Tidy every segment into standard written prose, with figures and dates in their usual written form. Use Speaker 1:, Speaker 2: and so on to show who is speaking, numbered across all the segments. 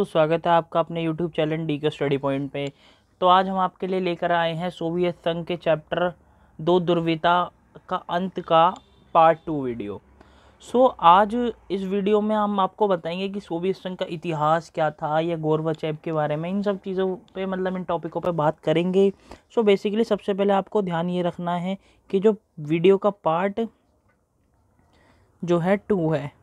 Speaker 1: तो स्वागत है आपका अपने YouTube चैनल डी के स्टडी पॉइंट पे। तो आज हम आपके लिए लेकर आए हैं सोवियत संघ के चैप्टर 2 दुर्विता का अंत का पार्ट 2 वीडियो। आज इस वीडियो में हम आपको बताएंगे कि सोवियत संघ का इतिहास क्या था, या गोर्बाचेव के बारे में, इन सब चीज़ों पे इन टॉपिकों पे बात करेंगे। बेसिकली सबसे पहले आपको ध्यान ये रखना है कि जो वीडियो का पार्ट जो है 2 है,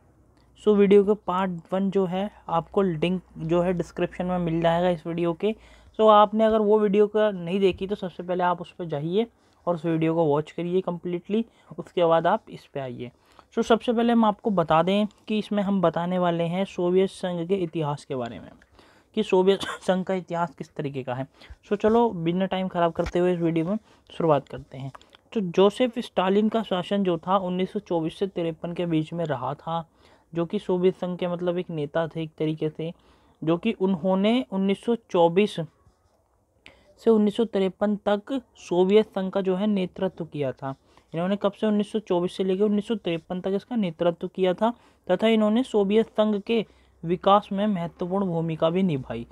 Speaker 1: वीडियो के पार्ट 1 जो है आपको लिंक जो है डिस्क्रिप्शन में मिल जाएगा इस वीडियो के। आपने अगर वो वीडियो का नहीं देखी तो सबसे पहले आप उस पर जाइए और उस वीडियो को वॉच करिए कम्प्लीटली, उसके बाद आप इस पे आइए। सबसे पहले हम आपको बता दें कि इसमें हम बताने वाले हैं सोवियत संघ के इतिहास के बारे में, कि सोवियत संघ का इतिहास किस तरीके का है। चलो बिना टाइम ख़राब करते हुए इस वीडियो में शुरुआत करते हैं। जोसेफ स्टालिन का शासन जो था 1924 से 1953 के बीच में रहा था, जो कि सोवियत संघ के एक नेता थे एक तरीके से, जो कि उन्होंने 1924 से 1953 तक सोवियत संघ का जो है नेतृत्व किया था। इन्होंने कब से 1924 से लेकर 1953 तक इसका नेतृत्व किया था, तथा इन्होंने सोवियत संघ के विकास में महत्वपूर्ण भूमिका भी निभाई।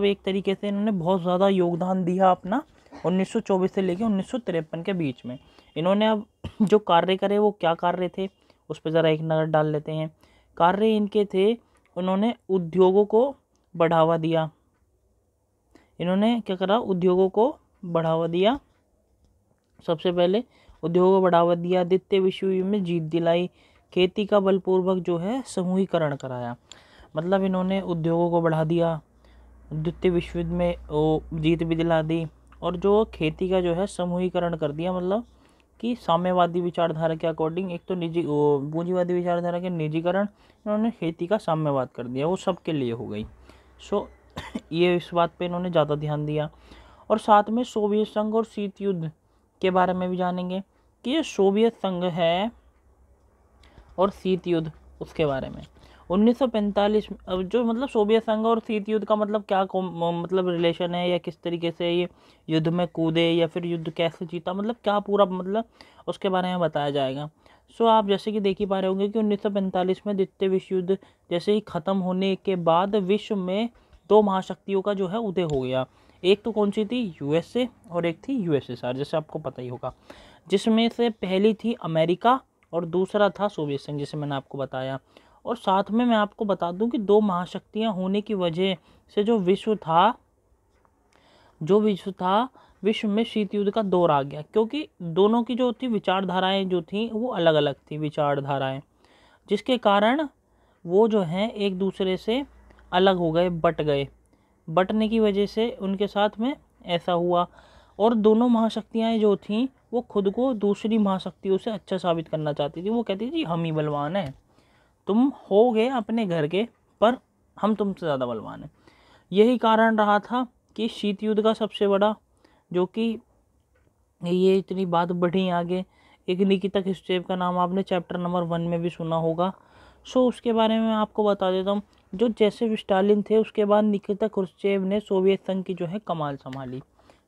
Speaker 1: एक तरीके से इन्होंने बहुत ज़्यादा योगदान दिया अपना 1924 से लेकर 1953 के बीच में। इन्होंने अब जो कार्य करे वो क्या कार्य थे उस पर ज़रा एक नज़र डाल लेते हैं। कार्य इनके थे, उन्होंने उद्योगों को बढ़ावा दिया। इन्होंने क्या करा? उद्योगों को बढ़ावा दिया। सबसे पहले उद्योगों को बढ़ावा दिया, द्वितीय विश्व युद्ध में जीत दिलाई, खेती का बलपूर्वक जो है समूहीकरण कराया। इन्होंने उद्योगों को बढ़ा दिया, द्वितीय विश्व युद्ध में वो जीत भी दिला दी, और जो खेती का जो है समूहीकरण कर दिया। कि साम्यवादी विचारधारा के अकॉर्डिंग, एक तो निजी पूंजीवादी विचारधारा के निजीकरण, इन्होंने खेती का साम्यवाद कर दिया, वो सबके लिए हो गई। ये इस बात पे इन्होंने ज़्यादा ध्यान दिया। और साथ में सोवियत संघ और शीत युद्ध के बारे में भी जानेंगे कि ये सोवियत संघ है और शीत युद्ध उसके बारे में। 1945 अब जो सोवियत संघ और शीत युद्ध का क्या रिलेशन है, या किस तरीके से ये युद्ध में कूदे, या फिर युद्ध कैसे जीता, क्या पूरा उसके बारे में बताया जाएगा। आप जैसे कि देख ही पा रहे होंगे कि 1945 में द्वितीय विश्व युद्ध जैसे ही ख़त्म होने के बाद विश्व में 2 महाशक्तियों का जो है उदय हो गया। एक तो कौन सी थी? यूएसए, और एक थी यूएसएसआर, जैसे आपको पता ही होगा, जिसमें से पहली थी अमेरिका और दूसरा था सोवियत संघ, जैसे मैंने आपको बताया। और साथ में मैं आपको बता दूं कि 2 महाशक्तियां होने की वजह से जो विश्व था विश्व में शीत युद्ध का दौर आ गया, क्योंकि दोनों की जो थी विचारधाराएं जो थी वो अलग अलग थी विचारधाराएं, जिसके कारण वो जो हैं एक दूसरे से अलग हो गए, बट गए। बटने की वजह से उनके साथ में ऐसा हुआ। और दोनों महाशक्तियाँ जो थीं वो खुद को दूसरी महाशक्तियों से अच्छा साबित करना चाहती थी। वो कहती थी हम ही बलवान हैं, तुम हो गए अपने घर के, पर हम तुमसे ज़्यादा बलवान हैं। यही कारण रहा था कि शीत युद्ध का सबसे बड़ा, जो कि ये इतनी बात बढ़ी आगे। एक निकिता क्रुश्चेव का नाम आपने चैप्टर नंबर 1 में भी सुना होगा। उसके बारे में आपको बता देता हूँ। जो जोसेफ स्टालिन थे, उसके बाद निकिता क्रुश्चेव ने सोवियत संघ की जो है कमान संभाली।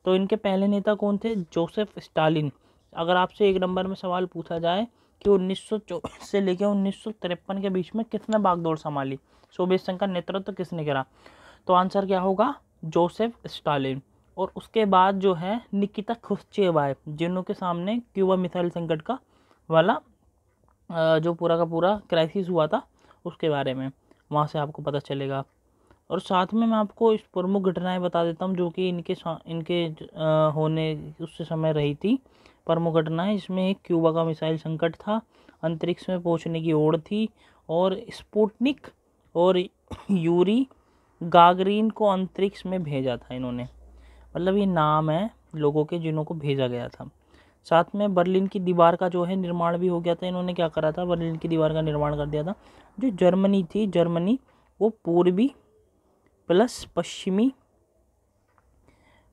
Speaker 1: तो इनके पहले नेता कौन थे? Joseph Stalin. अगर आपसे 1 नंबर में सवाल पूछा जाए कि 1924 से लेकर 1953 के बीच में किसने बागडोर संभाली, सोवियत संघ का नेतृत्व किसने करा, तो आंसर क्या होगा? Joseph Stalin. और उसके बाद जो है निकिता क्रुश्चेव आए, जिन्हों के सामने क्यूबा मिसाइल संकट का वाला जो पूरा का पूरा क्राइसिस हुआ था उसके बारे में, वहाँ से आपको पता चलेगा। और साथ में मैं आपको इस प्रमुख घटनाएं बता देता हूँ जो कि इनके होने उससे समय रही थी। प्रमुख घटनाएं, इसमें एक क्यूबा का मिसाइल संकट था, अंतरिक्ष में पहुंचने की ओर थी, और स्पुतनिक और यूरी गागरिन को अंतरिक्ष में भेजा था इन्होंने। ये नाम है लोगों के जिन्हों को भेजा गया था। साथ में बर्लिन की दीवार का जो है निर्माण भी हो गया था। इन्होंने क्या करा था? बर्लिन की दीवार का निर्माण कर दिया था। जो जर्मनी थी, जर्मनी वो पूर्वी प्लस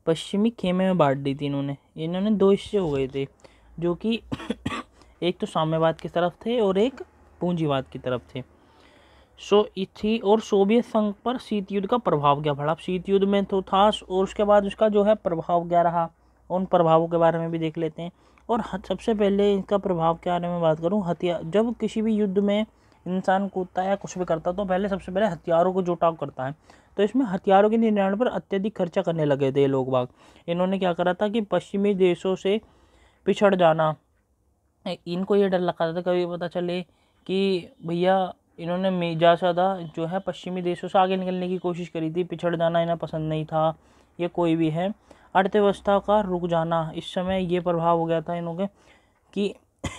Speaker 1: पश्चिमी खेमे में बांट दी थी इन्होंने 2 हिस्से हो गए थे, जो कि एक तो साम्यवाद की तरफ थे और एक पूंजीवाद की तरफ थे। थी। और सोवियत संघ पर शीत युद्ध का प्रभाव क्या पड़ा? शीत युद्ध में तो था, और उसके बाद उसका जो है प्रभाव क्या रहा, उन प्रभावों के बारे में भी देख लेते हैं। और सबसे पहले इसका प्रभाव के बारे में बात करूं, हथियार, जब किसी भी युद्ध में इंसान कूदता है या कुछ भी करता है तो पहले सबसे पहले हथियारों को जुटाव करता है। तो इसमें हथियारों के निर्माण पर अत्यधिक खर्चा करने लगे थे ये लोग बाग। इन्होंने क्या करा था कि पश्चिमी देशों से पिछड़ जाना, इनको ये डर लगा था कभी पता चले कि भैया इन्होंने ज़्यादा जो है पश्चिमी देशों से आगे निकलने की कोशिश करी थी, पिछड़ जाना इन्हें पसंद नहीं था, ये कोई भी है। अर्थव्यवस्था का रुक जाना, इस समय ये प्रभाव हो गया था इन्हों के कि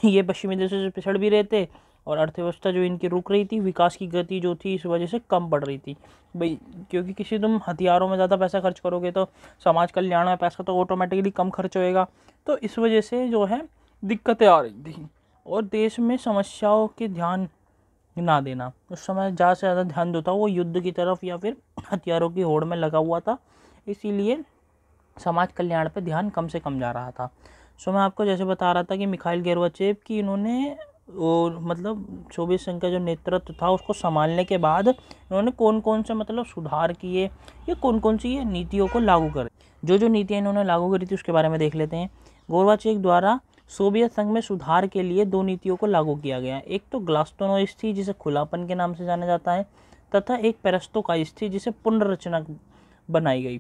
Speaker 1: ये पश्चिमी देशों से पिछड़ भी रहे थे और अर्थव्यवस्था जो इनकी रुक रही थी, विकास की गति जो थी इस वजह से कम पड़ रही थी भाई, क्योंकि किसी तुम हथियारों में ज़्यादा पैसा खर्च करोगे तो समाज कल्याण में पैसा तो ऑटोमेटिकली कम खर्च होएगा। तो इस वजह से जो है दिक्कतें आ रही थी और देश में समस्याओं के ध्यान ना देना, उस समय ज़्यादा से ज़्यादा ध्यान जो था वो युद्ध की तरफ या फिर हथियारों की होड़ में लगा हुआ था, इसीलिए समाज कल्याण पे ध्यान कम से कम जा रहा था। सो मैं आपको जैसे बता रहा था कि मिखाइल गोर्बाचेव की इन्होंने और मतलब सोवियत संघ का जो नेतृत्व था उसको संभालने के बाद इन्होंने कौन कौन से मतलब सुधार किए या कौन कौन सी ये नीतियों को लागू करे। जो नीतियाँ इन्होंने लागू करी थी उसके बारे में देख लेते हैं। गोर्बाचेव द्वारा सोवियत संघ में सुधार के लिए 2 नीतियों को लागू किया गया। एक तो ग्लास्नोइस्ट थी जिसे खुलापन के नाम से जाना जाता है, तथा एक पेरेस्ट्रोइका थी जिसे पुनर्रचना बनाई गई।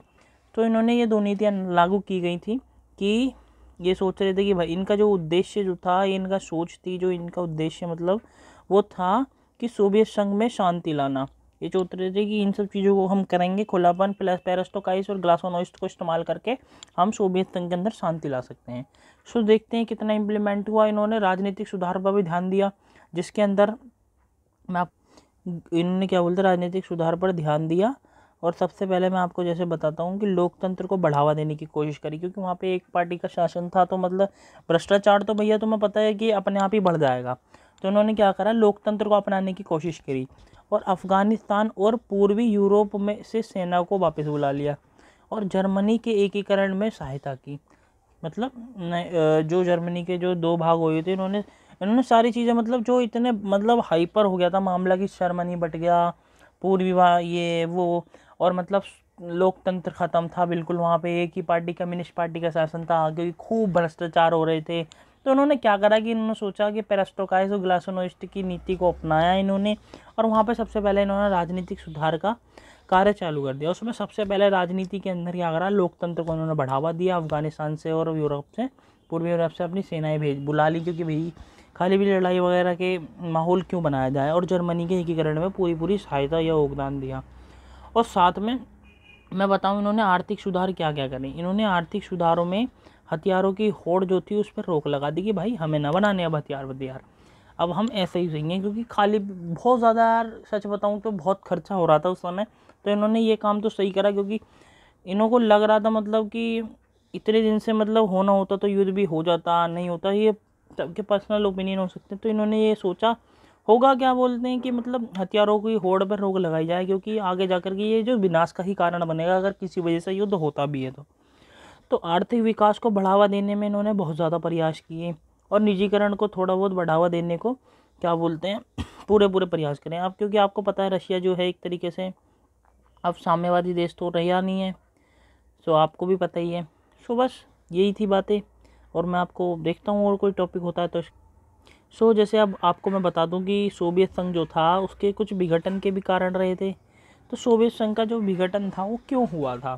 Speaker 1: तो इन्होंने ये 2 नीतियाँ लागू की गई थी कि ये सोच रहे थे कि भाई इनका जो उद्देश्य जो था, इनका सोच थी, जो इनका उद्देश्य मतलब वो था कि सोवियत संघ में शांति लाना। ये सोच रहे थे कि इन सब चीज़ों को हम करेंगे, खुलापन प्लस पेरेस्ट्रोइका और ग्लास्नोइस्ट को इस्तेमाल करके हम सोवियत संघ के अंदर शांति ला सकते हैं। सो देखते हैं कितना इम्प्लीमेंट हुआ। इन्होंने राजनीतिक सुधार पर भी ध्यान दिया, जिसके अंदर इन्होंने क्या बोलते राजनीतिक सुधार पर ध्यान दिया। और सबसे पहले मैं आपको जैसे बताता हूँ कि लोकतंत्र को बढ़ावा देने की कोशिश करी, क्योंकि वहाँ पे एक पार्टी का शासन था, तो मतलब भ्रष्टाचार तो भैया तुम्हें पता है कि अपने आप ही बढ़ जाएगा। तो उन्होंने क्या करा, लोकतंत्र को अपनाने की कोशिश करी और अफगानिस्तान और पूर्वी यूरोप में से सेना को वापस बुला लिया और जर्मनी के एकीकरण में सहायता की। मतलब जो जर्मनी के जो 2 भाग हुए थे, इन्होंने सारी चीज़ें मतलब जो इतने मतलब हाइपर हो गया था मामला कि जर्मनी बट गया, पूर्वी ये वो, और मतलब लोकतंत्र ख़त्म था बिल्कुल, वहाँ पे एक ही पार्टी कम्युनिस्ट पार्टी का शासन था क्योंकि खूब भ्रष्टाचार हो रहे थे। तो उन्होंने क्या करा कि इन्होंने सोचा कि पेरेस्ट्रोइका और ग्लास्नोइस्ट की नीति को अपनाया इन्होंने, और वहाँ पे सबसे पहले इन्होंने राजनीतिक सुधार का कार्य चालू कर दिया। उसमें सबसे पहले राजनीति के अंदर क्या करा, लोकतंत्र को उन्होंने बढ़ावा दिया। अफगानिस्तान से और यूरोप से, पूर्वी यूरोप से अपनी सेनाएं बुला ली, क्योंकि भाई खाली भी लड़ाई वगैरह के माहौल क्यों बनाया जाए, और जर्मनी के एकीकरण में पूरी सहायता या योगदान दिया। और साथ में मैं बताऊं इन्होंने आर्थिक सुधार क्या क्या करे। इन्होंने आर्थिक सुधारों में हथियारों की होड़ जो थी उस पर रोक लगा दी कि भाई हमें ना बनाने अब हथियार, अब हम ऐसे ही सही हैं, क्योंकि खाली बहुत ज़्यादा यार सच बताऊं तो बहुत खर्चा हो रहा था उस समय। तो इन्होंने ये काम तो सही करा, क्योंकि इन्हों को लग रहा था मतलब कि इतने दिन से मतलब होना होता तो युद्ध भी हो जाता, नहीं होता, ये सबके पर्सनल ओपिनियन हो सकते हैं। तो इन्होंने ये सोचा होगा क्या बोलते हैं कि मतलब हथियारों की होड़ पर रोक लगाई जाए, क्योंकि आगे जाकर के ये जो विनाश का ही कारण बनेगा अगर किसी वजह से युद्ध होता भी है। तो आर्थिक विकास को बढ़ावा देने में इन्होंने बहुत ज़्यादा प्रयास किए और निजीकरण को थोड़ा बहुत बढ़ावा देने को क्या बोलते हैं पूरे प्रयास करें आप, क्योंकि आपको पता है रशिया जो है एक तरीके से अब साम्यवादी देश तो रहा नहीं है, सो आपको भी पता ही है। सो बस यही थी बातें, और मैं आपको देखता हूँ और कोई टॉपिक होता है तो। सो जैसे अब आपको मैं बता दूं कि सोवियत संघ जो था उसके कुछ विघटन के भी कारण रहे थे। तो सोवियत संघ का जो विघटन था वो क्यों हुआ था,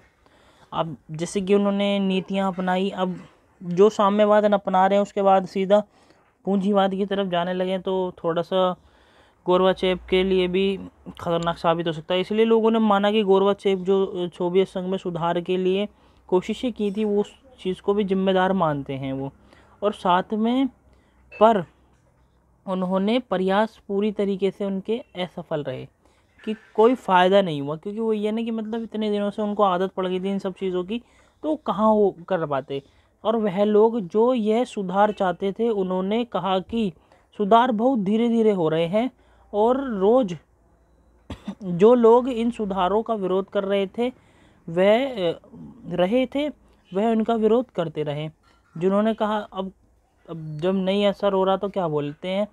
Speaker 1: अब जैसे कि उन्होंने नीतियां अपनाई, अब जो साम्यवाद अपना रहे हैं उसके बाद सीधा पूंजीवाद की तरफ जाने लगे, तो थोड़ा सा गोर्बाचेव के लिए भी खतरनाक साबित हो सकता है। इसलिए लोगों ने माना कि गोर्बाचेव जो सोवियत संघ में सुधार के लिए कोशिशें की थी वो उस चीज़ को भी जिम्मेदार मानते हैं वो, और साथ में पर उन्होंने प्रयास पूरी तरीके से उनके असफल रहे कि कोई फ़ायदा नहीं हुआ, क्योंकि वो ये ना कि मतलब इतने दिनों से उनको आदत पड़ गई थी इन सब चीज़ों की, तो कहाँ वो कर पाते। और वह लोग जो यह सुधार चाहते थे उन्होंने कहा कि सुधार बहुत धीरे धीरे हो रहे हैं, और रोज़ जो लोग इन सुधारों का विरोध कर रहे थे वह उनका विरोध करते रहे। जिन्होंने कहा अब जब नहीं असर हो रहा तो क्या बोलते हैं,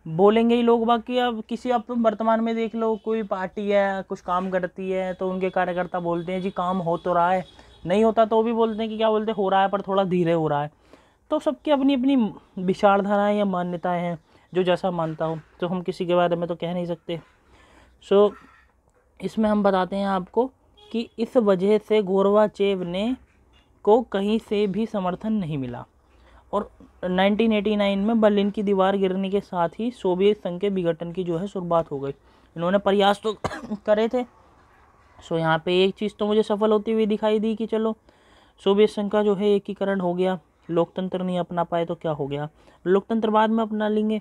Speaker 1: बोलेंगे ही लोग बाकी। अब किसी अब तुम वर्तमान में देख लो, कोई पार्टी है कुछ काम करती है तो उनके कार्यकर्ता बोलते हैं जी काम हो तो रहा है, नहीं होता तो भी बोलते हैं कि क्या बोलते हैं हो रहा है पर थोड़ा धीरे हो रहा है। तो सबकी अपनी अपनी विचारधाराएं या मान्यताएं हैं। जो जैसा मानता हो, तो हम किसी के बारे में तो कह नहीं सकते। सो इसमें हम बताते हैं आपको कि इस वजह से गोर्बाचेव ने को कहीं से भी समर्थन नहीं मिला और 1989 में बर्लिन की दीवार गिरने के साथ ही सोवियत संघ के विघटन की जो है शुरुआत हो गई। इन्होंने प्रयास तो करे थे। सो यहाँ पे एक चीज़ तो मुझे सफल होती हुई दिखाई दी कि चलो सोवियत संघ का जो है एकीकरण हो गया, लोकतंत्र नहीं अपना पाए तो क्या हो गया, लोकतंत्र बाद में अपना लेंगे।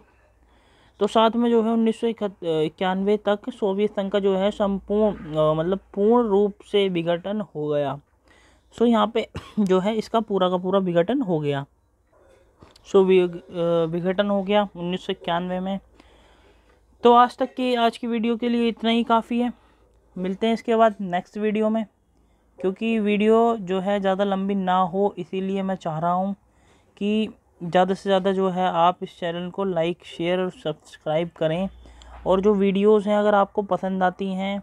Speaker 1: तो साथ में जो है 1991 तक सोवियत संघ का जो है संपूर्ण मतलब पूर्ण रूप से विघटन हो गया। सो यहाँ पे जो है इसका पूरा का पूरा विघटन हो गया। सो विघटन हो गया 1991 में। तो आज की वीडियो के लिए इतना ही काफ़ी है। मिलते हैं इसके बाद नेक्स्ट वीडियो में, क्योंकि वीडियो जो है ज़्यादा लंबी ना हो इसीलिए मैं चाह रहा हूँ कि ज़्यादा से ज़्यादा जो है आप इस चैनल को लाइक शेयर और सब्सक्राइब करें, और जो वीडियोस हैं अगर आपको पसंद आती हैं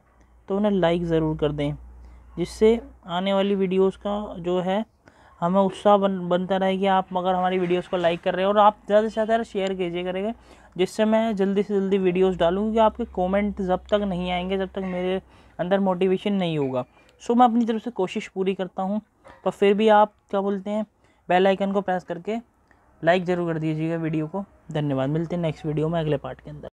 Speaker 1: तो उन्हें लाइक ज़रूर कर दें, जिससे आने वाली वीडियोस का जो है हमें उत्साह बनता रहे कि आप अगर हमारी वीडियोस को लाइक कर रहे हैं, और आप ज़्यादा से ज़्यादा शेयर कीजिए करेंगे, जिससे मैं जल्दी से जल्दी वीडियोस डालूँ, क्योंकि आपके कमेंट जब तक नहीं आएंगे जब तक मेरे अंदर मोटिवेशन नहीं होगा। सो मैं अपनी तरफ से कोशिश पूरी करता हूँ, पर फिर भी आप क्या बोलते हैं, बेल आइकन को प्रेस करके लाइक ज़रूर कर दीजिएगा वीडियो को। धन्यवाद। मिलते हैं नेक्स्ट वीडियो में अगले पार्ट के अंदर।